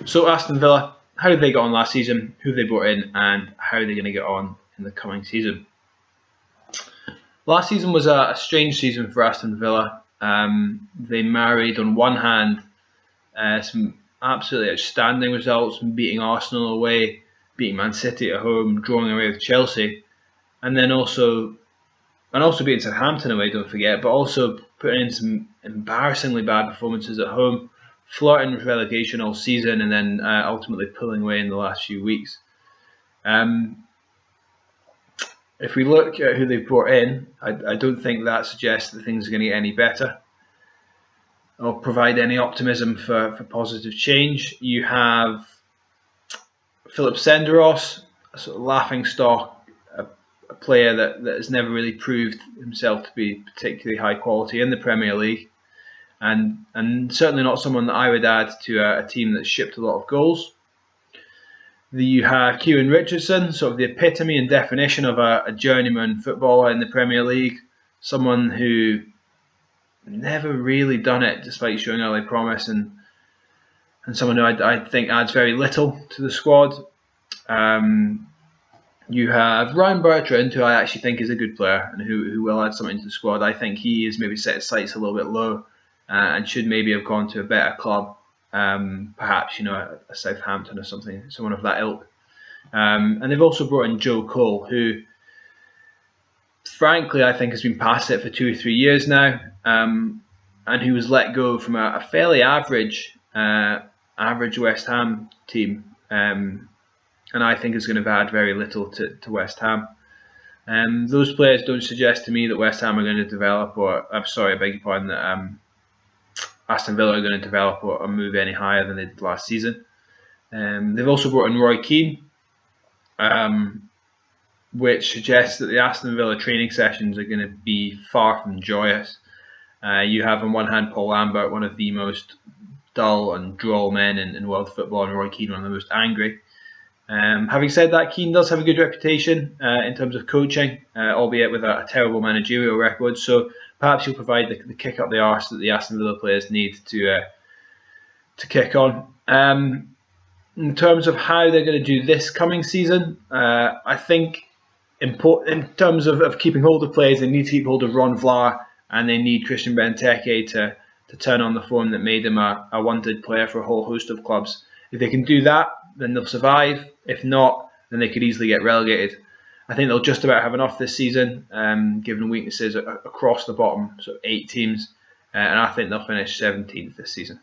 So Aston Villa, how did they get on last season? Who they brought in, and how are they going to get on in the coming season? Last season was a strange season for Aston Villa. They married on one hand some absolutely outstanding results, beating Arsenal away, beating Man City at home, drawing away with Chelsea, and then also beating Southampton away. Don't forget, but also putting in some embarrassingly bad performances at home, flirting with relegation all season, and then ultimately pulling away in the last few weeks. If we look at who they've brought in, I don't think that suggests that things are going to get any better or provide any optimism for positive change. You have Philip Senderos, a sort of laughing stock, a player that has never really proved himself to be particularly high quality in the Premier League, and certainly not someone that I would add to a team that's shipped a lot of goals. You have Kieran Richardson, sort of the epitome and definition of a journeyman footballer in the Premier League, someone who never really done it despite showing early promise, and someone who I think adds very little to the squad. You have Ryan Bertrand, who I actually think is a good player and who will add something to the squad. I think he has maybe set his sights a little bit low and should maybe have gone to a better club. Perhaps a Southampton or something, someone of that ilk. And they've also brought in Joe Cole, who, frankly, I think has been past it for 2 or 3 years now, and who was let go from a fairly average West Ham team, and I think is going to add very little to West Ham. Those players don't suggest to me that West Ham are going to develop, or I'm sorry, I beg your pardon, that Aston Villa are going to develop or move any higher than they did last season. They've also brought in Roy Keane, which suggests that the Aston Villa training sessions are going to be far from joyous. You have on one hand Paul Lambert, one of the most dull and droll men in world football, and Roy Keane, one of the most angry. Having said that, Keane does have a good reputation in terms of coaching, albeit with a terrible managerial record. So perhaps he'll provide the kick up the arse that the Aston Villa players need to kick on. In terms of how they're going to do this coming season, I think in terms of keeping hold of players, they need to keep hold of Ron Vlaar, and they need Christian Benteke to turn on the form that made him a wanted player for a whole host of clubs. If they can do that, then they'll survive. If not, then they could easily get relegated. I think they'll just about have enough this season, given weaknesses across the bottom, so 8 teams, and I think they'll finish 17th this season.